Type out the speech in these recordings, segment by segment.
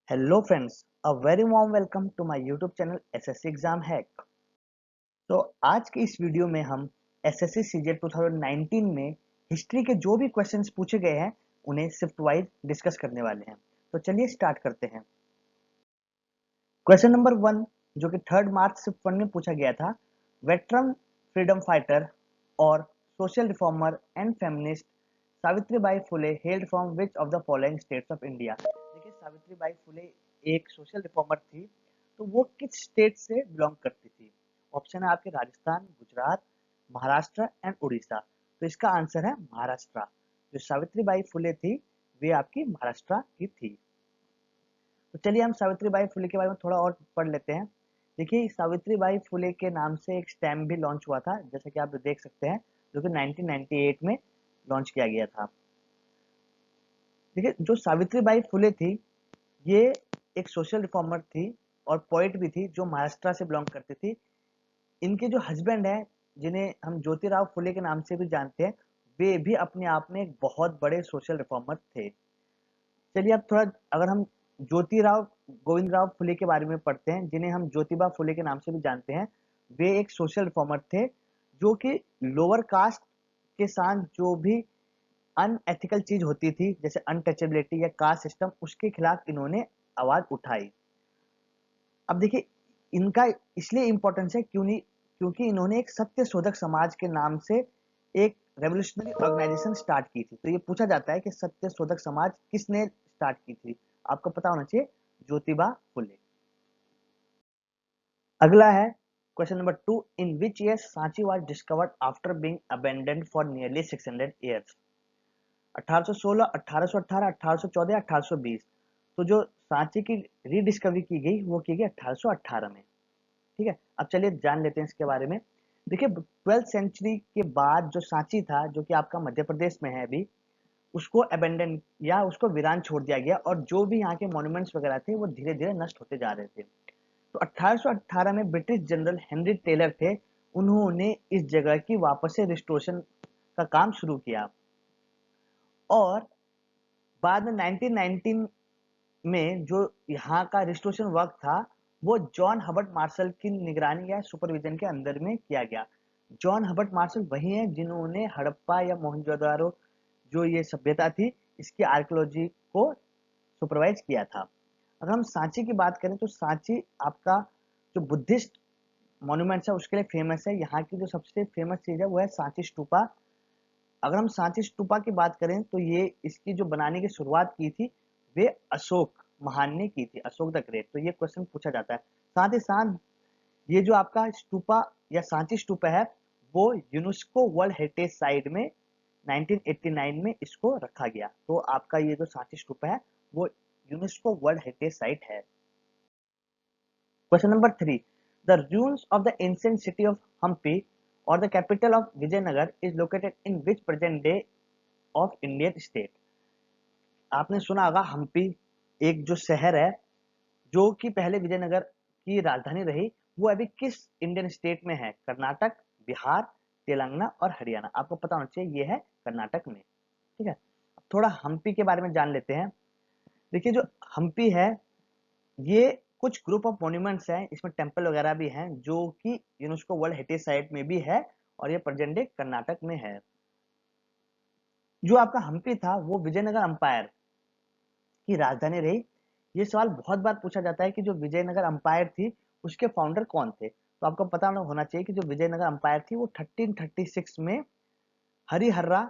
Hello friends, a very warm welcome to my YouTube channel SSC Exam Hack। तो आज की इस video में हम एसएससी सीजीएल 2019 में हिस्ट्री के जो भी क्वेश्चंस पूछे गए हैं उन्हें शिफ्ट वाइज डिस्कस करने वाले हैं। तो चलिए स्टार्ट करते हैं। क्वेश्चन नंबर 1 जो कि 3 मार्च शिफ्ट 1 में पूछा गया था, वेटरन फ्रीडम फाइटर और social reformer and feminist Savitribai Phule held from which of the following states of India. देखिए सावित्रीबाई फुले एक सोशल रिफॉर्मर थी, तो वो किस स्टेट से बिलोंग करती थी? ऑप्शन है आपके राजस्थान, गुजरात, महाराष्ट्र एंड उड़ीसा। तो इसका आंसर है महाराष्ट्र। जो सावित्रीबाई फुले थी वे आपकी महाराष्ट्र की थी। तो चलिए हम सावित्रीबाई फुले के बारे में थोड़ा और पढ़ लेते हैं। देखिए सावित्रीबाई फुले के नाम से एक स्टैम्प भी लॉन्च हुआ था, जैसे कि आप देख सकते हैं, जो कि 1998 में लॉन्च किया गया था। देखिए जो सावित्रीबाई फुले थी ये एक सोशल रिफॉर्मर थी और पोइट भी थी जो महाराष्ट्र से बिलोंग करती थी। इनके जो हस्बैंड है जिन्हें हम ज्योतिराव फुले के नाम से भी जानते हैं, वे भी अपने आप में एक बहुत बड़े सोशल रिफॉर्मर थे। चलिए अब थोड़ा अगर हम ज्योतिराव गोविंदराव फुले के बारे में पढ़ते हैं, जिन्हें हम ज्योतिबा फुले के नाम से भी जानते हैं। वे एक सोशल रिफॉर्मर थे जो कि लोअर कास्ट के साथ जो भी अनएथिकल चीज होती थी, जैसे अनटचेबिलिटी या कास्ट सिस्टम, उसके खिलाफ इन्होंने आवाज उठाई। अब देखिए इनका इसलिए इंपॉर्टेंस है क्योंकि इन्होंने एक सत्य शोधक समाज के नाम से एक रेवोल्यूशनरी ऑर्गेनाइजेशन स्टार्ट की थी। तो ये पूछा जाता है कि सत्य शोधक समाज किसने स्टार्ट की थी? आपको पता होना चाहिए, ज्योतिबा फुले। अगला है question number 2, in which year Sanchi was discovered after being abandoned for nearly 600 years? 1816, 1818, 1814, 1820। तो जो सांची की रीडिस्कवरी की गई वो की गई 1818 में। ठीक है, अब चलिए जान लेते हैं इसके बारे में। देखिए 12th सेंचुरी के बाद जो सांची था, जो कि आपका मध्य प्रदेश में है अभी, उसको अबेंडन या उसको वीरान छोड़ दिया गया और जो भी यहाँ के मॉन्यूमेंट्स वगैरह थे वो धीरे धीरे नष्ट होते जा रहे थे। तो 1818 में ब्रिटिश जनरल हेनरी टेलर थे, उन्होंने इस जगह की वापस से रिस्टोरेशन का काम शुरू किया। और बाद में 1919 में जो यहाँ का रिस्टोरेशन वर्क था वो जॉन हबर्ट मार्शल की निगरानी या सुपरविजन के अंदर में किया गया। जॉन हबर्ट मार्शल वही हैं जिन्होंने हड़प्पा या मोहनजोदारो जो ये सभ्यता थी इसकी आर्कियोलॉजी को सुपरवाइज किया था। अगर हम सांची की बात करें तो सांची आपका जो बुद्धिस्ट मॉन्यूमेंट्स है उसके लिए फेमस है। यहाँ की जो सबसे फेमस चीज है वो है सांची स्तूपा। अगर हम सांची स्तूपा की बात करें तो ये इसकी जो बनाने की शुरुआत की थी वे अशोक महान ने की थी, अशोक द ग्रेट। तो ये क्वेश्चन पूछा जाता है। साथ ही साथ ये जो आपका स्तूपा या सांची स्तूपा है वो यूनेस्को वर्ल्ड हेरिटेज साइट में 1989 में इसको रखा गया। तो आपका ये जो सांची स्तूपा है वो यूनेस्को वर्ल्ड हेरिटेज साइट है। Question number 3, the ruins of the ancient city of Hampi or the capital of Vijayanagar is located in which present day of Indian state? आपने सुना होगा हम्पी एक जो शहर है जो कि पहले विजयनगर की राजधानी रही, वो अभी किस इंडियन स्टेट में है? कर्नाटक, बिहार, तेलंगाना और हरियाणा। आपको पता होना चाहिए ये है कर्नाटक में। ठीक है, अब थोड़ा हम्पी के बारे में जान लेते हैं। देखिए जो हम्पी है ये कुछ ग्रुप ऑफ मॉन्यूमेंट्स हैं, इसमें टेम्पल वगैरह भी हैं जो कि यूनेस्को वर्ल्ड हेरिटेज साइट में भी है और ये प्रेजेंट डे कर्नाटक में है। जो आपका हम्पी था वो विजयनगर अंपायर की राजधानी रही। ये सवाल बहुत बार पूछा जाता है कि जो विजयनगर अंपायर थी उसके फाउंडर कौन थे? तो आपको पता होना चाहिए कि जो विजयनगर अंपायर थी वो 1336 में हरिहर्रा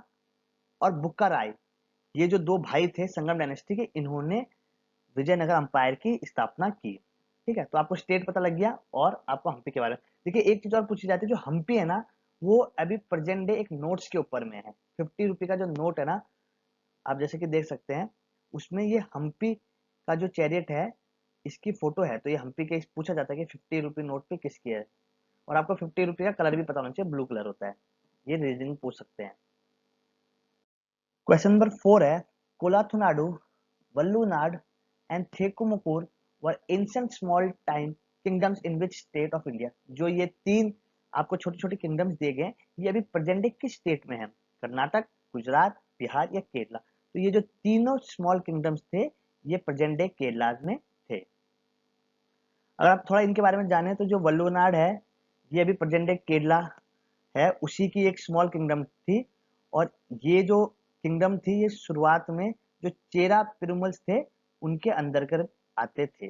और बुक्का राय, ये जो दो भाई थे संगम डायनेस्टी के, इन्होंने विजयनगर अंपायर की स्थापना की। ठीक है, तो आपको स्टेट पता लग गया और आपको हम्पी के बारे में। देखिए एक चीज और पूछी जाती है, जो हम्पी है ना वो अभी प्रेजेंट डे एक नोट्स के ऊपर में है। 50 रुपये का जो नोट है ना, आप जैसे कि देख सकते हैं, उसमें ये हम्पी का जो चैरियट है इसकी फोटो है। तो ये हम्पी के पूछा जाता है कि 50 रुपये नोट पे किसकी है। और आपको 50 रुपये का कलर भी पता होना चाहिए, ब्लू कलर होता है। ये रीजनिंग पूछ सकते हैं। क्वेश्चन नंबर 4 है, Kolathunadu, Vallunad and Thekkumkur were ancient small time kingdoms in which state of India? जो ये तीन आपको छोटे छोटे किंगडम्स दिए गए ये अभी प्रेजेंट डे किस स्टेट में है? कर्नाटक, गुजरात, बिहार या केरला? तो ये जो तीनों स्मॉल किंगडम्स थे ये प्रेजेंट डे केरला में थे। अगर आप थोड़ा इनके बारे में जाने तो जो वल्लुवनाड है ये अभी प्रेजेंट डे केरला है, उसी की एक स्मॉल किंगडम थी। और ये जो किंगडम थी ये शुरुआत में जो चेरा पेरुमल्स थे उनके अंदर कर आते थे।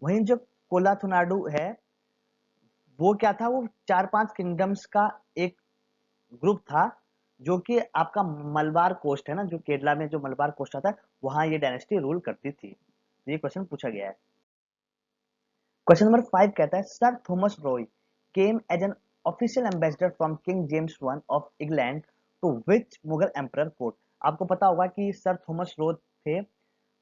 वहीं जो कोलाथुनाडु है वो क्या था, वो 4-5 किंगडम्स का एक ग्रुप था, जो कि आपका मलबार कोस्ट है ना, जो केरला में जो मलबार कोस्ट आता है वहां ये डायनेस्टी रूल करती थी। तो ये क्वेश्चन पूछा गया है। क्वेश्चन नंबर 5 कहता है sir Thomas Roe came as an official ambassador from king James one of England to which Mughal emperor court. आपको पता होगा कि सर थॉमस रॉय थे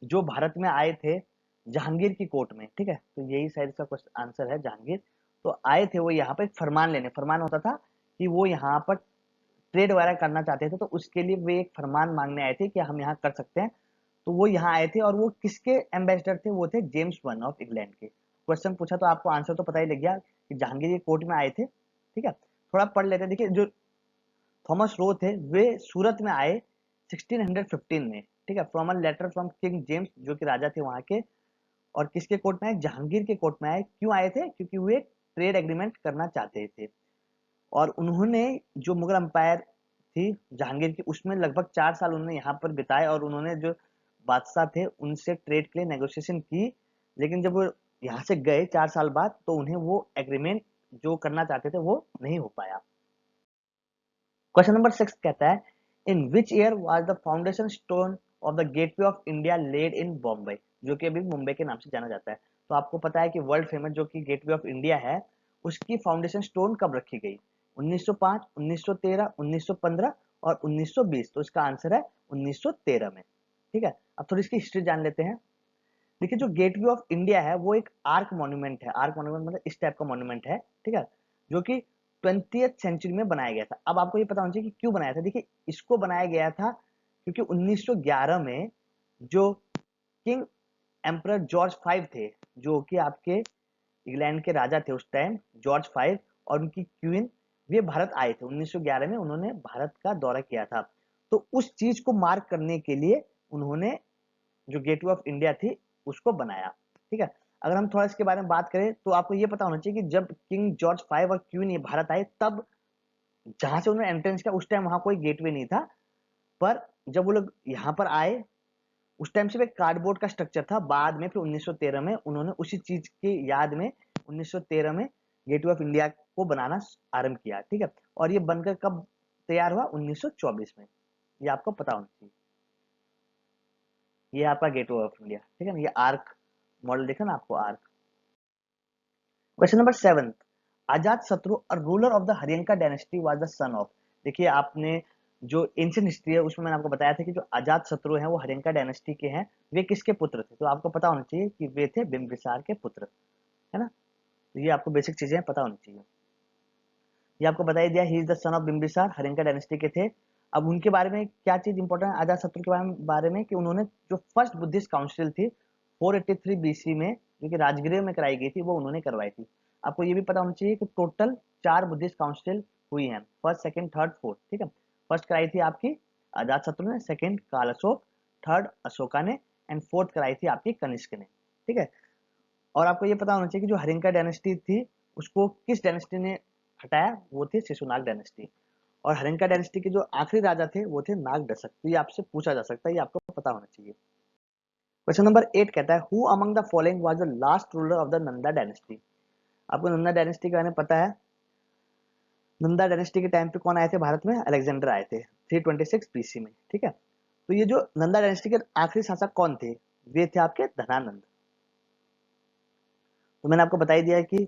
जो भारत में आए थे जहांगीर की कोर्ट में, ठीक है, तो यही शायद इसका क्वेश्चन आंसर है, जहांगीर। तो आए थे वो यहाँ पर फरमान लेने, फरमान होता था कि वो यहाँ पर ट्रेड वगैरह करना चाहते थे, तो उसके लिए वे एक फरमान मांगने आए थे कि हम यहाँ कर सकते हैं। तो वो यहाँ आए थे और वो किसके एम्बेसडर थे, वो थे जेम्स वन ऑफ इंग्लैंड के। क्वेश्चन पूछा तो आपको आंसर तो पता ही लग गया कि जहांगीर के कोर्ट में आए थे, ठीक है। थोड़ा पढ़ लेते हैं। देखिए जो थॉमस रो थे वे सूरत में आए 1615 में, ठीक है, from a letter from king James जो कि राजा थे वहां के। और किसके कोर्ट में आए, जहांगीर के कोर्ट में आए। क्यों आए थे, क्योंकि वे ट्रेड एग्रीमेंट करना चाहते थे। और उन्होंने जो मुगल अंपायर थी जहांगीर की उसमें लगभग 4 साल उन्होंने यहाँ पर बिताए और उन्होंने जो बादशाह थे उनसे ट्रेड के लिए नेगोशिएशन की। लेकिन जब वो यहाँ से गए 4 साल बाद तो उन्हें वो एग्रीमेंट जो करना चाहते थे वो नहीं हो पाया। क्वेश्चन नंबर 6 कहता है in which year was the foundation stone of the Gateway of India laid in Bombay, जो कि अभी मुंबई के नाम से जाना जाता है। तो आपको पता है कि वर्ल्ड फेमस जो कि गेटवे ऑफ इंडिया है उसकी फाउंडेशन स्टोन कब रखी गई, 1905, 1913, 1915 और 1920। तो इसका आंसर है 1913 में, ठीक है। अब थोड़ी इसकी हिस्ट्री जान लेते हैं। देखिए जो गेटवे ऑफ इंडिया है वो एक आर्क मॉन्यूमेंट है, आर्क मॉन्यूमेंट मतलब इस टाइप का मॉन्यूमेंट है, ठीक है, जो कि 20th सेंचुरी में बनाया गया था। अब आपको ये पता होना चाहिए कि क्यों बनाया था। देखिए इसको बनाया गया था क्योंकि 1911 में जो किंग एम्परर जॉर्ज 5 थे, जो कि आपके इंग्लैंड के राजा थे उस टाइम, जॉर्ज 5, और उनकी क्वीन, वे भारत आए थे 1911 में, उन्होंने भारत का दौरा किया था। तो उस चीज को मार्क करने के लिए उन्होंने जो गेटवे ऑफ इंडिया थी उसको बनाया, ठीक है। अगर हम थोड़ा इसके बारे में बात करें तो आपको ये पता होना चाहिए कि जब किंग जॉर्ज 5 और क्वीन ये भारत आए तब जहां से उन्होंने एंट्रेंस किया उस टाइम वहां कोई गेटवे नहीं था। पर जब वो लोग यहाँ पर आए उस टाइम सिर्फ एक कार्डबोर्ड का स्ट्रक्चर था। बाद में फिर 1913 में उन्होंने उसी चीज की याद में 1913 में गेटवे ऑफ इंडिया को बनाना आरंभ किया, ठीक है। और ये बनकर कब तैयार हुआ, 1924 में। ये आपको पता होना चाहिए। ये आपका गेटवे ऑफ इंडिया, ठीक है ना, ये आर्क मॉडल देखा ना आपको, आर्क। क्वेश्चन नंबर 7 आजाद शत्रु और ruler of the Haryanka dynasty was the son of. देखिए आपने जो एंशिएंट हिस्ट्री है उसमें मैंने आपको बताया था कि जो अजात शत्रु हैं वो हरियंका डायनेस्टी के हैं। वे किसके पुत्र थे, तो आपको पता होना चाहिए कि वे थे बिंबिसार के पुत्र, है ना। तो ये आपको बेसिक चीजें पता होनी चाहिए। ये आपको बता ही दिया, he is the son of Bimbisara, Haryanka dynasty के थे। अब उनके बारे में क्या चीज इंपॉर्टेंट है अजात शत्रु के बारे में कि उन्होंने जो फर्स्ट बुद्धिस्ट काउंसिल थी 483 बीसी में जो कि राजगृह में कराई गई थी वो उन्होंने करवाई थी। आपको ये भी पता होना चाहिए कि टोटल 4 बुद्धिस्ट काउंसिल हुई हैं, फर्स्ट सेकंड थर्ड फोर्थ, ठीक है। फर्स्ट कराई थी आपकी अजात शत्रु ने, सेकंड काल अशोक, थर्ड अशोका ने, एंड फोर्थ कराई थी आपकी कनिष्क ने, ठीक है। और आपको ये पता होना चाहिए कि जो हरिंका डायनेस्टी थी उसको किस डायनेस्टी ने हटाया, वो थी शिशुनाग डायनेस्टी। और हरिंका डायनेस्टी के जो आखिरी राजा थे वो थे नाग दशक। तो ये आपसे पूछा जा सकता है, ये आपको पता होना चाहिए। क्वेश्चन नंबर 8 कहता है who among the following was the last ruler of the Nanda dynasty. आपको नंदा डायनेस्टी के बारे में पता है। नंदा डायनेस्टी के टाइम पे कौन आए थे भारत में, अलेक्जेंडर आए थे 326 बीसी में, ठीक है। तो ये जो नंदा डायनेस्टी के आखिरी शासक कौन थे, वे थे आपके धनानंद। तो मैंने आपको बता ही दिया है कि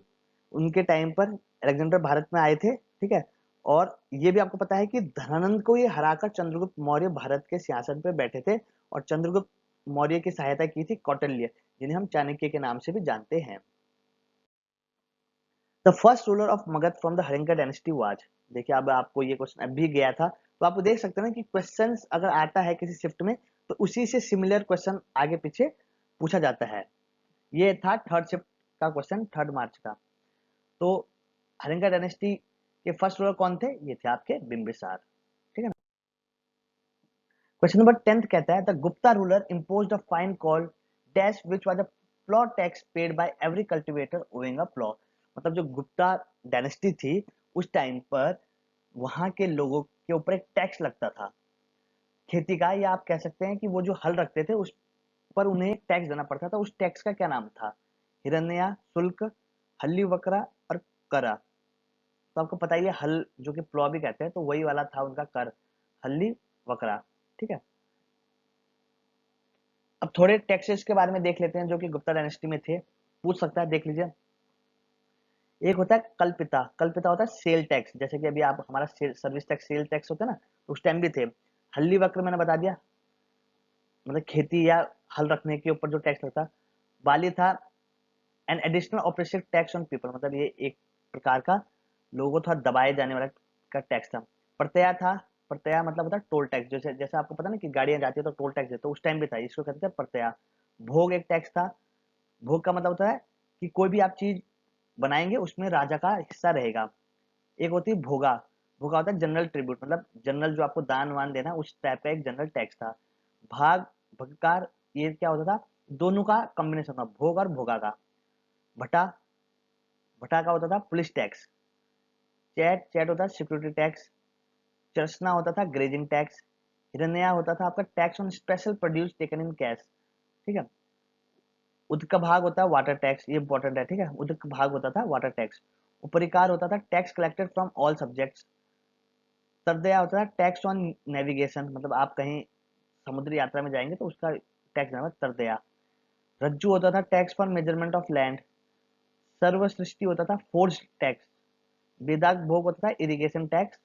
उनके टाइम पर अलेक्जेंडर भारत में आए थे, ठीक है। और ये भी आपको पता है कि धनानंद को ये हराकर चंद्रगुप्त मौर्य भारत के सिंहासन पर बैठे थे। और चंद्रगुप्त मौर्य की सहायता की थी कौटिल्य, जिन्हें हम चाणक्य के नाम से भी जानते हैं। The first ruler of Magadha from the Haryanka dynasty was. देखिए अब आपको ये क्वेश्चन अभी गया था, तो आप देख सकते हैं ना कि क्वेश्चन अगर आता है किसी शिफ्ट में तो उसी से सिमिलर क्वेश्चन आगे पीछे पूछा जाता है। ये था थर्ड शिफ्ट का क्वेश्चन, 3 मार्च का। तो हरिंका डायनेस्टी के फर्स्ट रूलर कौन थे, ये थे आपके बिंबिसार, ठीक है ना। क्वेश्चन नंबर 10 कहता है the Gupta ruler imposed a fine called dash which was a plough tax paid by every cultivator owing a plough. मतलब जो गुप्ता डायनेस्टी थी उस टाइम पर वहां के लोगों के ऊपर एक टैक्स लगता था खेती का, या आप कह सकते हैं कि वो जो हल रखते थे उस पर उन्हें एक टैक्स देना पड़ता था। उस टैक्स का क्या नाम था? हिरण्या, शुल्क, हल्ली वकरा और करा। तो आपको पता ही है हल जो कि प्लॉ भी कहते हैं, तो वही वाला था उनका कर, हल्ली वकरा। ठीक है, अब थोड़े टैक्सेस के बारे में देख लेते हैं जो कि गुप्ता डायनेस्टी में थे, पूछ सकता है, देख लीजिए। एक होता है कल्पिता। कल्पिता होता है सेल टैक्स, जैसे कि अभी आप हमारा सर्विस टैक्स, सेल टैक्स होता है ना, तो उस टाइम भी थे। हल्ली वक्र मैंने बता दिया, मतलब खेती या हल रखने के ऊपर जो टैक्स लगता। बाली था an additional operation tax on people, मतलब ये एक प्रकार का लोगों था दबाए जाने वाला का टैक्स था। प्रत्यया था, प्रत्यया मतलब होता है टोल टैक्स, जैसे जैसे आपको पता ना कि गाड़ियां जाती है तो टोल टैक्स देते, तो उस टाइम भी था, इसको कहते थे प्रत्यया। भोग एक टैक्स था। भोग का मतलब होता है कि कोई भी आप चीज बनाएंगे उसमें राजा का हिस्सा रहेगा। एक होती है भोगा। भोगा होता है जनरल ट्रिब्यूट, मतलब जनरल जो आपको दान वान देना उस टाइप का एक जनरल टैक्स था। भाग, भगकार, ये क्या होता था? दोनों का कॉम्बिनेशन था, भोग और भोगा का। भटा, भटा का होता था पुलिस टैक्स। चैट, चैट होता है सिक्योरिटी टैक्स। चर्सना होता था ग्रेजिंग टैक्स। हिरण्या होता था आपका tax on special produce taken in cash. ठीक है। उदक भाग होता है वाटर टैक्स, ये इंपॉर्टेंट है, ठीक है, उदक भाग होता था वाटर टैक्स। उपरिकार होता था tax collected from all subjects. तरदया होता था टैक्स ऑन नेविगेशन, मतलब आप कहीं समुद्री यात्रा में जाएंगे तो उसका टैक्स है तरदया। रज्जू होता था tax for measurement of land. सर्व सृष्टि होता था फोर्स टैक्स। वेदाग भोग होता था इरिगेशन टैक्स।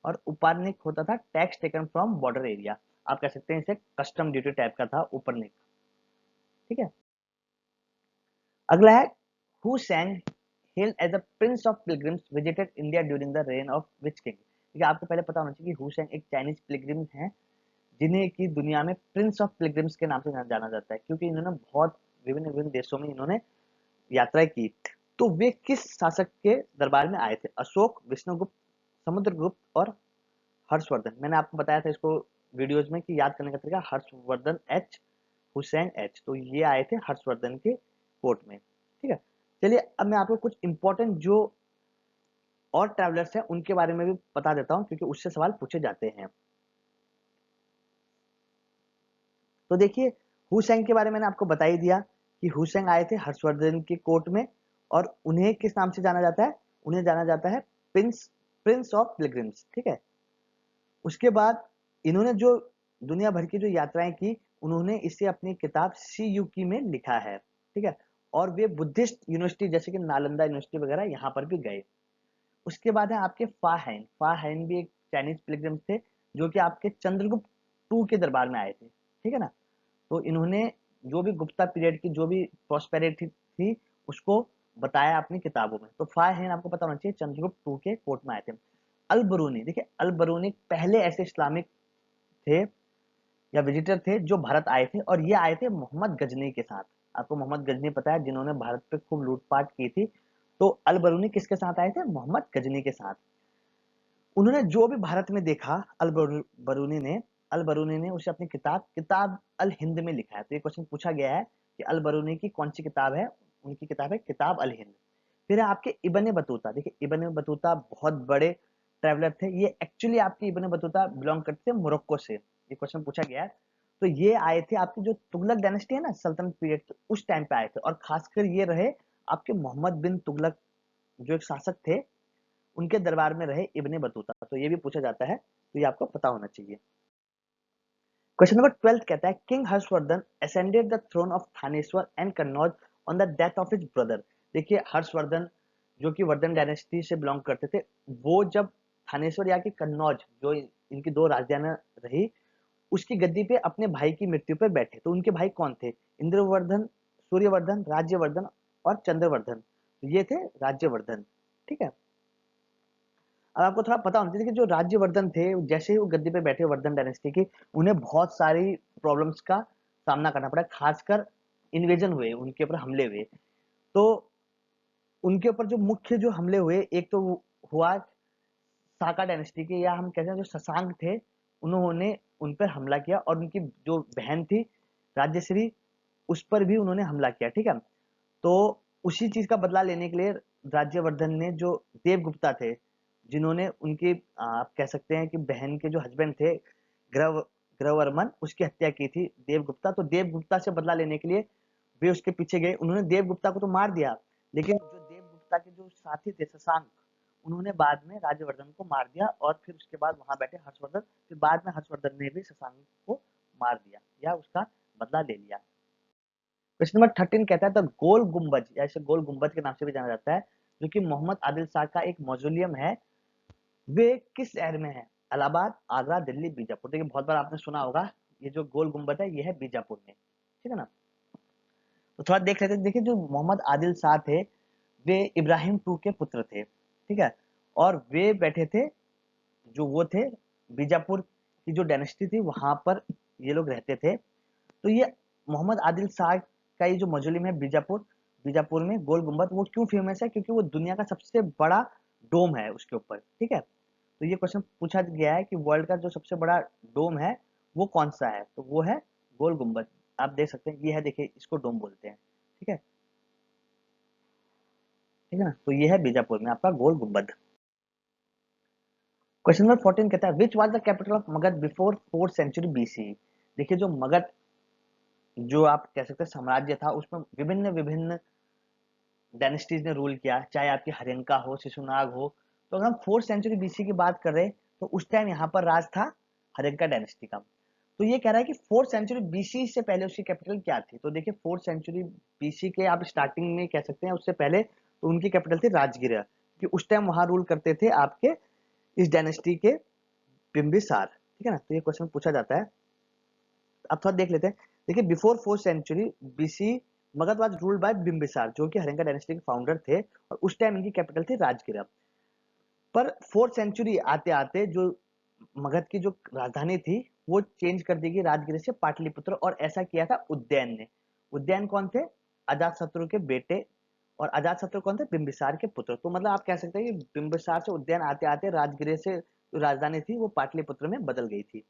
और उपार्निक होता था tax taken from border area. आप कह सकते हैं इसे कस्टम ड्यूटी टाइप का था उपरनिक। ठीक है, अगला है who सैंग hailed as a prince of pilgrims visited India during the reign of which king। ठीक है, आपको पहले पता होना चाहिए कि हु सैंग एक चाइनीज पिलग्रिम है जिन्हें की दुनिया में प्रिंस ऑफ पिलग्रिम्स के नाम से जाना जाता है, क्योंकि इन्होंने बहुत विभिन्न विभिन्न देशों में इन्होंने यात्रा की। तो वे किस शासक के दरबार में आए थे? अशोक, विष्णुगुप्त, समुद्रगुप्त और हर्षवर्धन। मैंने आपको बताया था इसको वीडियोज में कि याद करने का तरीका हर्षवर्धन एच, हुसैन एच, तो ये आए थे हर्षवर्धन के कोर्ट में। ठीक है, चलिए अब मैं आपको कुछ इंपॉर्टेंट जो और ट्रैवलर्स हैं उनके बारे में भी बता देता हूं, क्योंकि उससे सवाल पूछे जाते हैं। तो देखिए, हुसैन के बारे में मैंने आपको बता ही दिया कि हुसैन आए थे हर्षवर्धन के कोर्ट में, और उन्हें किस नाम से जाना जाता है? उन्हें जाना जाता है प्रिंस, प्रिंस ऑफ पिलग्रिम्स। ठीक है, उसके बाद इन्होंने जो दुनिया भर की जो यात्राएं की, उन्होंने इसे अपनी किताब सी युकी में लिखा है। ठीक है, और वे बुद्धिस्ट यूनिवर्सिटी जैसे कि नालंदा यूनिवर्सिटी वगैरह यहाँ पर भी गए। उसके बाद है आपके फाहैन। फाहैन भी एक चाइनीज पिलग्रिम थे जो कि आपके चंद्रगुप्त टू के दरबार में आए थे। ठीक है ना, तो इन्होंने जो भी गुप्ता पीरियड की जो भी प्रॉस्पेरिटी थी उसको बताया अपनी किताबों में। तो फाहैन आपको पता होना चाहिए चंद्रगुप्त टू के कोर्ट में आए थे। अल बरूनी, देखिए अल बरूनी पहले ऐसे इस्लामिक थे या विजिटर थे जो भारत आए थे, और ये आए थे मोहम्मद गजनी के साथ। आपको मोहम्मद गजनी पता है, जिन्होंने भारत पे खूब लूटपाट की थी। तो अल बरूनी किसके साथ आए थे? मोहम्मद गजनी के साथ। उन्होंने जो भी भारत में देखा, अल बरूनी ने उसे अपनी किताब किताब अल हिंद में लिखा है। तो ये क्वेश्चन पूछा गया है कि अल बरूनी की कौन सी किताब है? उनकी किताब है किताब अल हिंद। फिर है आपके इब्ने बतूता। देखिए इब्ने बतूता बहुत बड़े ट्रैवलर थे। ये एक्चुअली आपके इब्ने बतूता बिलोंग करते थे मोरक्को से, ये क्वेश्चन पूछा गया है। तो ये आए थे आपकी जो तुगलक डायनेस्टी है ना, सल्तनत पीरियड, उस टाइम पे आए थे, और खासकर ये रहे आपके मोहम्मद बिन तुगलक जो एक शासक थे, उनके दरबार में रहे इब्ने बतूता। तो ये भी पूछा जाता है, तो ये आपको पता होना चाहिए। क्वेश्चन नंबर 12 कहता है king Harshavardhana ascended the throne of Thaneshwar and Kannauj on the death of his brother. देखिए हर्षवर्धन जो कि वर्धन डायनेस्टी से बिलोंग करते थे, वो जब थानेश्वर या कि कन्नौज जो इनकी दो राजधानियां रही, उसकी गद्दी पे अपने भाई की मृत्यु पर बैठे। तो उनके भाई कौन थे? इंद्रवर्धन, सूर्यवर्धन, राज्यवर्धन और चंद्रवर्धन। तो ये थे राज्यवर्धन। ठीक है, अब आपको थोड़ा पता होना चाहिए कि जो राज्यवर्धन थे, जैसे ही वो गद्दी पे बैठे वर्धन डायनेस्टी की, उन्हें बहुत सारी प्रॉब्लम्स का सामना करना पड़ा, खासकर इन्वेजन हुए, उनके ऊपर हमले हुए। तो उनके ऊपर जो मुख्य जो हमले हुए, एक तो हुआ साका डायनेस्टी के, या हम कहते हैं जो शशांक थे, उन्होंने उन पर हमला किया और उनकी जो बहन थी राज्यश्री उस पर भी उन्होंने हमला किया, ठीक है। तो उसी चीज का बदला लेने के लिए राज्यवर्धन ने जो देवगुप्ता थे, जिन्होंने उनके आप कह सकते हैं कि बहन के जो हस्बैंड थे ग्रह ग्रहवर्मन, उसकी हत्या की थी देवगुप्ता। तो देवगुप्ता से बदला लेने के लिए वे उसके पीछे गए। उन्होंने देवगुप्ता को तो मार दिया, लेकिन जो देवगुप्ता के जो साथी थे शशांक, उन्होंने बाद में राज्यवर्धन को मार दिया और फिर उसके बाद वहां बैठे हर्षवर्धन, फिर बाद में हर्षवर्धन ने भी शशांक को मार दिया या उसका बदला ले लिया। क्वेश्चन नंबर 13 कहता है द गोल गुंबज, या इसे गोल गुंबज के नाम से भी जाना जाता है, जो कि मोहम्मद आदिल शाह का एक मौजूलियम है, वे किस शहर में है? इलाहाबाद, आगरा, दिल्ली, बीजापुर। देखिए बहुत बार आपने सुना होगा ये जो गोल गुंबद है ये है बीजापुर में, ठीक है ना। तो थोड़ा देख लेते हैं। देखिए जो मोहम्मद आदिल शाह थे वे इब्राहिम टू के पुत्र थे, ठीक है। और वे बैठे थे, जो वो थे बीजापुर की जो डायनेस्टी थी वहां पर ये लोग रहते थे। तो ये मोहम्मद आदिल शाह का ये जो मौजूलियम है बीजापुर, बीजापुर में गोल गुंबद, वो क्यों फेमस है? क्योंकि वो दुनिया का सबसे बड़ा डोम है उसके ऊपर, ठीक है। तो ये क्वेश्चन पूछा गया है कि वर्ल्ड का जो सबसे बड़ा डोम है वो कौन सा है, तो वो है गोल गुंबद। आप देख सकते हैं ये है, देखिए इसको डोम बोलते हैं, ठीक है, ठीक है ना। तो ये है बीजापुर में आपका गोल गुंबद। क्वेश्चन नंबर 14 कहता है which was the capital of Magadha before 4th century BC. देखिए जो मगध, जो आप कह सकते हैं साम्राज्य था, उसमें विभिन्न विभिन्न डायनेस्टीज ने रूल किया, चाहे आपकी हरिंका हो, शिशुनाग हो। तो अगर हम 4th सेंचुरी बीसी की बात कर रहे हैं तो उस टाइम यहाँ पर राज था हरिंका डायनेस्टी का। तो ये कह रहा है कि 4th सेंचुरी बीसी से पहले उसकी कैपिटल क्या थी? तो देखिए 4th सेंचुरी बीसी के आप स्टार्टिंग में कह सकते हैं, उससे पहले तो उनकी कैपिटल थी राजगिर, कि उस टाइम वहां रूल करते थे आपके इस डायनेस्टी के बिंबिसार, ठीक है ना। तो ये क्वेश्चन पूछा जाता है। अब थोड़ा देख लेते हैं। देखिए before 4th century BC Magadha was ruled by Bimbisara, जो कि हरिंका डायनेस्टी के फाउंडर थे, और उस टाइम इनकी कैपिटल थी राजगिर। पर 4th सेंचुरी आते आते जो मगध की जो राजधानी थी वो चेंज कर दी गई राजगिर से पाटलिपुत्र, और ऐसा किया था उदयन ने। उदयन कौन थे? अजातशत्रु के बेटे, और अजातशत्रु कौन थे? बिंबिसार के पुत्र। तो मतलब आप कह सकते हैं कि बिंबिसार से उदयन आते आते राजगिर से जो राजधानी थी वो पाटलिपुत्र में बदल गई थी।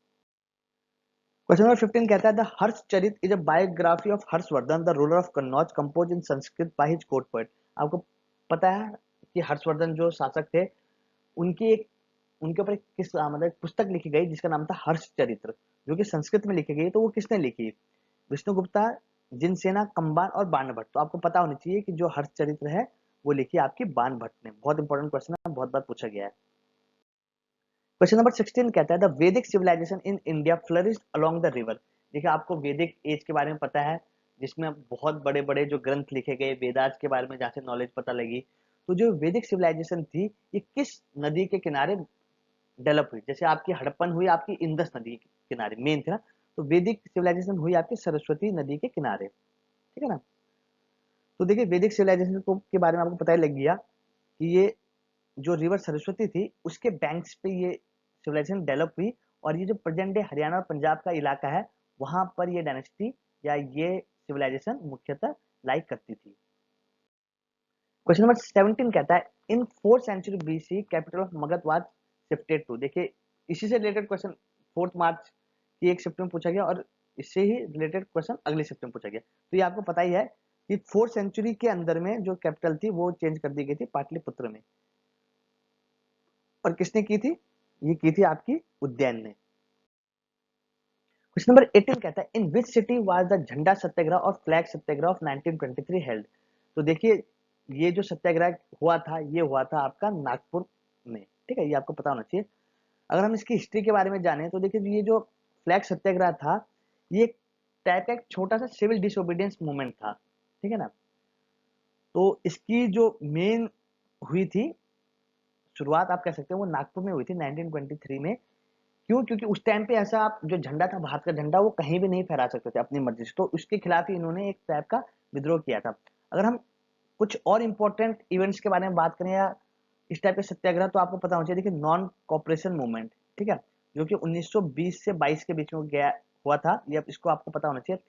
क्वेश्चन नंबर 15 कहता है the Harshacharita is a biography of Harshvardhan the ruler of Kannauj compose in Sanskrit by his court poet. आपको पता है कि हर्षवर्धन जो शासक थे उनकी एक उनके ऊपर मतलब एक पुस्तक लिखी गई जिसका नाम था हर्षचरित्र, जो कि संस्कृत में लिखी गई। तो वो किसने लिखी? विष्णुगुप्ता, जिनसेना, कंबान और बाणभट्ट। तो आपको पता होना चाहिए कि जो हर्षचरित्र है वो लिखी आपकी बाणभट्ट ने। बहुत इंपॉर्टेंट क्वेश्चन है, बहुत बार पूछा गया है। क्वेश्चन नंबर 16 कहता है the Vedic civilization in India flourished along the river. देखिए आपको वैदिक एज के बारे में पता है, जिसमें बहुत बड़े बड़े जो ग्रंथ लिखे गए वेदास के बारे में, जहाँ से नॉलेज पता लगी। तो जो वैदिक सिविलाइजेशन थी ये किस नदी के किनारे डेवलप हुई? जैसे आपकी हड़प्पन हुई आपकी इंदस नदी के किनारे, मेन थे ना। तो वैदिक सिविलाइजेशन हुई आपकी सरस्वती नदी के किनारे, ठीक है ना। तो देखिए वैदिक सिविलाइजेशन को के बारे में आपको पता ही लग गया कि ये जो रिवर सरस्वती थी उसके बैंक्स पे ये सिविलाइजेशन डेवलप हुई, और ये जो प्रेजेंट डे हरियाणा और पंजाब का इलाका है वहां पर ये डायनेस्टी या ये सिविलाइजेशन मुख्यतः लाइक करती थी। क्वेश्चन नंबर 17 कहता है in 4th century BC capital of Magadha was shifted to. देखिए इसी से रिलेटेड क्वेश्चन 4 मार्च की एक शिफ्ट में पूछा गया, और इससे ही रिलेटेड क्वेश्चन अगली शिफ्ट में पूछा गया। तो ये आपको पता ही है कि 4th सेंचुरी के अंदर में जो कैपिटल थी वो चेंज कर दी गई थी पाटलिपुत्र में, और किसने की थी? ये की थी आपकी उज्जैन ने। क्वेश्चन नंबर 18 कहता है in which city was the झंडा सत्याग्रह और फ्लैग सत्याग्रह ऑफ 1923 हेल्ड। तो देखिए ये जो सत्याग्रह हुआ था ये हुआ था आपका नागपुर में, ठीक है, ये आपको पता होना चाहिए। अगर हम इसकी हिस्ट्री के बारे में जाने तो देखिए ये जो फ्लैग सत्याग्रह था ये टाइप का एक छोटा सा सिविल डिसोबीडियंस मूवमेंट था, ठीक है ना। तो इसकी जो मेन हुई थी शुरुआत आप कह सकते हैं वो नागपुर में हुई थी 1923 में। क्यों? क्योंकि उस टाइम पे ऐसा आप जो झंडा था भारत का झंडा वो कहीं भी नहीं फहरा सकते थे अपनी मर्जी से, तो उसके खिलाफ ही इन्होंने एक टाइप का विद्रोह किया था। अगर हम कुछ और इंपॉर्टेंट इवेंट्स के बारे में बात करें या इस टाइप के सत्याग्रह, तो आपको पता होना चाहिए देखिए नॉन कॉपरेशन मूवमेंट, ठीक है, जो कि 1920 से 22 के बीच में गया हुआ था। ये इसको आपको पता होना चाहिए।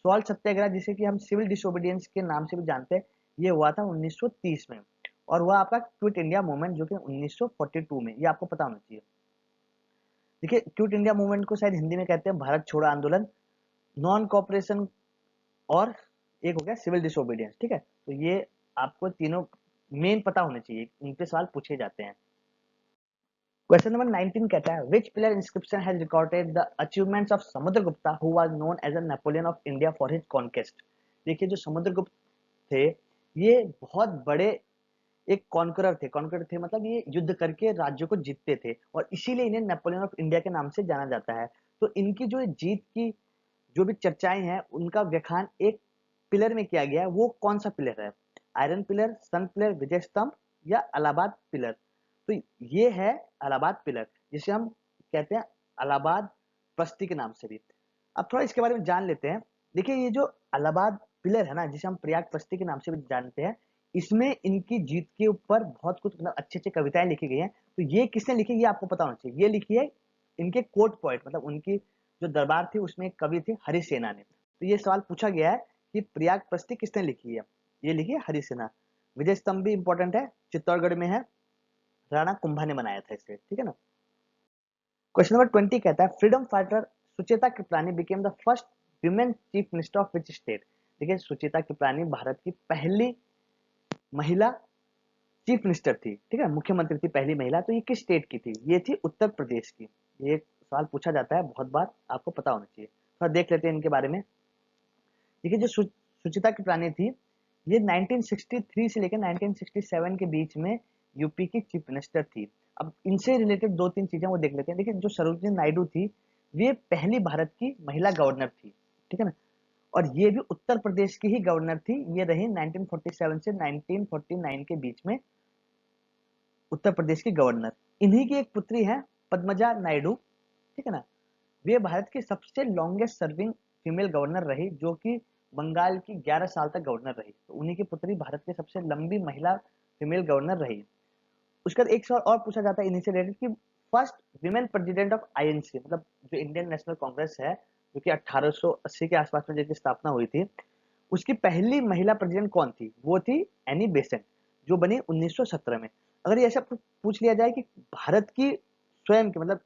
सॉल्ट सत्याग्रह जिसे कि हम सिविल डिसोबीडियंस के नाम से भी जानते हैं, ये हुआ था 1930 में, और वह आपका क्विट इंडिया मूवमेंट जो कि 1942 में, ये आपको पता होना चाहिए। देखिए क्विट इंडिया मूवमेंट को शायद हिंदी में कहते हैं भारत छोड़ो आंदोलन, नॉन कॉपरेशन और एक हो गया सिविल डिसोबीडियंस। ठीक है, तो ये आपको तीनों मेन पता होने चाहिए, इन पे सवाल पूछे जाते हैं। क्वेश्चन नंबर 19 कहता है which pillar inscription has recorded the achievements of Samudragupta who was known as a Napoleon of India for his conquest. देखिए जो समुद्रगुप्त थे ये बहुत बड़े एक कॉन्करर थे, मतलब ये युद्ध करके राज्यों को जीतते थे और इसीलिए इन्हें नेपोलियन ऑफ इंडिया के नाम से जाना जाता है। तो इनकी जो जीत की जो भी चर्चाएं हैं उनका व्याख्यान एक पिलर में किया गया है। वो कौन सा पिलर है? आयरन पिलर, सन पिलर, विजय स्तंभ या इलाहाबाद पिलर? तो ये है इलाहाबाद पिलर, जिसे हम कहते हैं इलाहाबाद प्रस्ती के नाम से भी। अब थोड़ा इसके बारे में जान लेते हैं। देखिए ये जो इलाहाबाद पिलर है ना, जिसे हम प्रयाग प्रस्ती के नाम से भी जानते हैं, इसमें इनकी जीत के ऊपर बहुत कुछ मतलब अच्छी अच्छी कविताएं लिखी गई हैं। तो ये किसने लिखी ये आपको पता होना चाहिए। ये लिखी है इनके कोर्ट पोएट, मतलब उनकी जो दरबार थी उसमें एक कवि थे हरिसेना ने। तो ये सवाल पूछा गया है कि प्रयाग प्रस्ती किसने लिखी है? ये लिखी है हरिसेना। विजय स्तंभ भी इंपॉर्टेंट है, चित्तौड़गढ़ में है, राणा कुंभा ने बनाया था इसे। ठीक है ना। क्वेश्चन नंबर 20 कहता है freedom fighter Sucheta Kripalani became the first women chief minister of which state? देखिए सुचेता कृपलानी भारत की पहली महिला चीफ मिनिस्टर थी। ठीक है, मुख्यमंत्री थी पहली महिला। तो ये किस स्टेट की थी? ये थी उत्तर प्रदेश की। ये सवाल पूछा जाता है बहुत बार, आपको पता होना चाहिए। थोड़ा देख लेते हैं इनके बारे में। देखिए जो सुचिता कृपलानी थी ये 1963 से लेकर 1967 के बीच में यूपी की चीफ मिनिस्टर थी। अब इनसे रिलेटेड दो तीन चीजें वो देख लेते हैं। देखिए जो सरोजिनी नायडू थी ये पहली भारत की महिला गवर्नर थी। ठीक है ना, और ये भी उत्तर प्रदेश की ही गवर्नर थी। ये रही 1947 से 1949 के बीच में उत्तर प्रदेश की गवर्नर। इन्हीं की एक पुत्री है पद्मजा नायडू। ठीक है ना, वे भारत की सबसे लॉन्गेस्ट सर्विंग फीमेल गवर्नर रही, जो कि बंगाल की 11 साल तक गवर्नर रही। तो उन्हीं की पुत्री भारत की सबसे लंबी महिला फीमेल गवर्नर रही। उसके बाद एक सवाल और पूछा जाता है इन्हीं से रिलेटेड कि first women president of INC, मतलब जो इंडियन नेशनल कांग्रेस है, जो कि 1880 के आसपास में जिसकी स्थापना हुई थी, उसकी पहली महिला प्रेसिडेंट कौन थी? वो थी एनी बेसेंट, जो बनी 1917 में। अगर ये ऐसा पूछ लिया जाए कि भारत की स्वयं की मतलब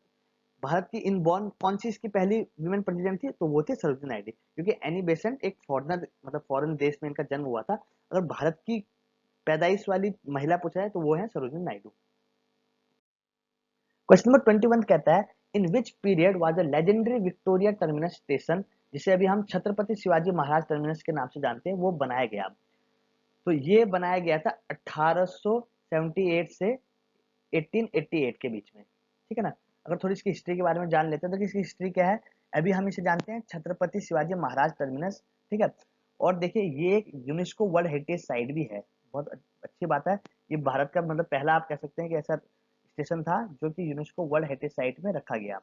भारत की इनबॉर्न कौन सी इसकी पहली विमेन प्रेसिडेंट थी, तो वो थी सरोजिनी नायडू। क्योंकि एनी बेसेंट एक फॉरेनर मतलब फॉरेन देश में इनका जन्म हुआ था। अगर भारत की पैदाइश वाली महिला पूछा है तो वो है सरोजिनी नायडू। क्वेश्चन नंबर 21 कहता है in which period was the legendary Victoria Terminus station, जिसे अभी हम छत्रपति शिवाजी महाराज टर्मिनस के नाम से जानते हैं, वो बनाया गया? तो ये बनाया गया था 1878 से 1888 के बीच में। ठीक है ना। अगर थोड़ी इसकी हिस्ट्री के बारे में जान लेते हैं तो इसकी हिस्ट्री क्या है? अभी हम इसे जानते हैं छत्रपति शिवाजी महाराज टर्मिनस। ठीक है, और देखिए ये एक यूनेस्को वर्ल्ड हेरिटेज साइट भी है। बहुत अच्छी बात है। ये भारत का मतलब पहला आप कह सकते हैं कि ऐसा स्टेशन था जो कि यूनेस्को वर्ल्ड हेरिटेज साइट में रखा गया।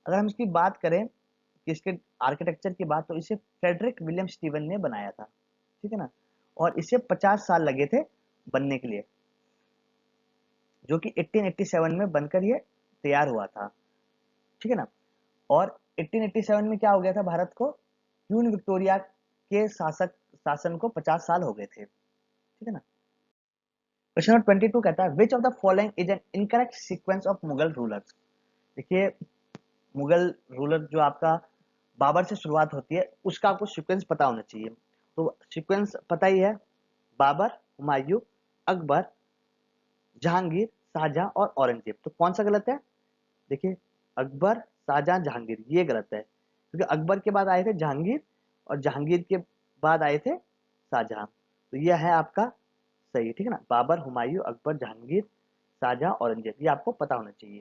अगर हम इसकी बात करें कि इसके आर्किटेक्चर की बात, तो इसे फ्रेडरिक विलियम स्टीवन ने बनाया था। ठीक है ना, और इसे 50 साल लगे थे बनने के लिए, जो कि 1887 में बनकर ये तैयार हुआ था। ठीक है ना, और 1887 में क्या हो गया था भारत को? क्वीन विक्टोरिया के शासन को 50 साल हो गए थे। ठीक है ना। क्वेश्चन नंबर 22 कहता है which of the following is an incorrect sequence of Mughal rulers? देखिए मुगल रूलर जो आपका बाबर से शुरुआत होती है उसका आपको सीक्वेंस पता होना चाहिए। तो सीक्वेंस पता ही है, बाबर, हुमायूं, अकबर, जहांगीर, शाहजहां और औरंगजेब। तो कौन सा गलत है? देखिए अकबर, शाहजहां, जहांगीर, ये गलत है, क्योंकि अकबर के बाद आए थे जहांगीर और जहांगीर के बाद आए थे शाहजहां। तो यह है आपका सही। ठीक है ना, बाबर, हुमायूं, अकबर, जहांगीर, शाहजहां, औरंगजेब, ये आपको पता होना चाहिए।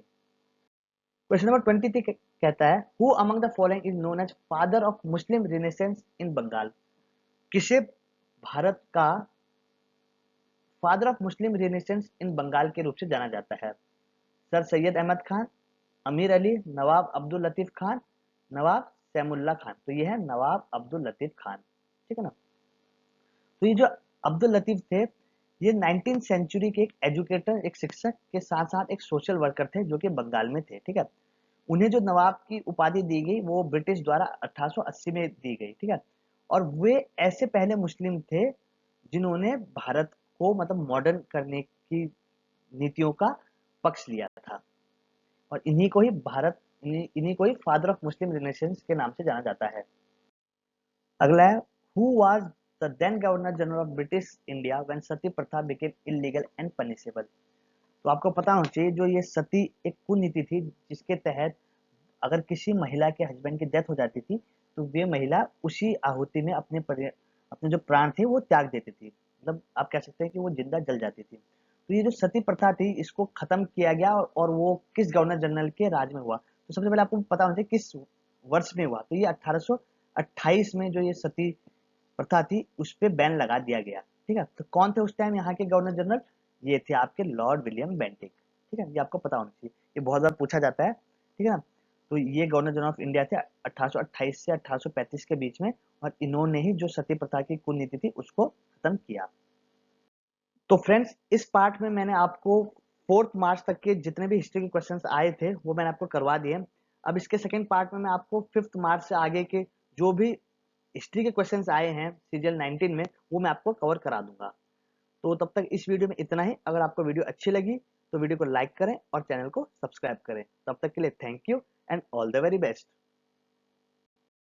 क्वेश्चन नंबर 23 कहता है who among the following is known as father of Muslim renaissance in Bengal? किसे भारत का father of Muslim renaissance in Bengal के रूप से जाना जाता है? सर सैयद अहमद खान, अमीर अली, नवाब अब्दुल लतीफ खान, नवाब सैमुल्ला खान। तो ये है नवाब अब्दुल लतीफ खान। ठीक है ना। तो ये जो अब्दुल लतीफ थे ये 19th सेंचुरी के एक एजुकेटर, एक शिक्षक के साथ साथ एक सोशल वर्कर थे जो कि बंगाल में थे। ठीक है, उन्हें जो नवाब की उपाधि दी गई वो ब्रिटिश द्वारा 1880 में दी गई। ठीक है, और वे ऐसे पहले मुस्लिम थे जिन्होंने भारत को मतलब मॉडर्न करने की नीतियों का पक्ष लिया था, और इन्हीं को ही भारत इन्हीं इन्हीं को ही फादर ऑफ मुस्लिम रिनेसेंस के नाम से जाना जाता है। अगला है, who was the then governor general of British India when sati pratha became illegal and punishable. तो आपको पता होना चाहिए, जो ये सती एक कुनीति थी जिसके तहत अगर किसी महिला के हस्बैंड की डेथ हो जाती थी तो वे महिला उसी आहुति में अपने जो प्राण थे वो त्याग देती थी, मतलब आप कह सकते हैं कि वो जिंदा जल जाती थी। तो ये जो सती प्रथा थी इसको खत्म किया गया, और वो किस गवर्नर जनरल के राज में हुआ। तो सबसे पहले आपको पता होना चाहिए किस वर्ष में हुआ। तो ये 1828 में जो ये सती प्रथा थी उस पर बैन लगा दिया गया। ठीक है, तो कौन थे उस टाइम यहाँ के गवर्नर जनरल? ये थे आपके लॉर्ड विलियम बेंटिक। ठीक है, ये आपको पता होना चाहिए, ये बहुत बार पूछा जाता है। ठीक है ना, तो ये गवर्नर जनरल ऑफ इंडिया थे 1828 से 1835 के बीच में, और इन्होंने ही जो सती प्रथा की कुनीति थी उसको खत्म किया। तो फ्रेंड्स, इस पार्ट में मैंने आपको 4 मार्च तक के जितने भी हिस्ट्री के क्वेश्चंस आए थे वो मैंने आपको करवा दिए। अब इसके सेकंड पार्ट में मैं आपको 5 मार्च से आगे के जो भी हिस्ट्री के क्वेश्चंस आए हैं सीरियल 19 में वो मैं आपको कवर करा दूंगा। तो तब तक इस वीडियो में इतना ही। अगर आपको वीडियो अच्छी लगी तो वीडियो को लाइक करें और चैनल को सब्सक्राइब करें। तब तक के लिए thank you and all the very best.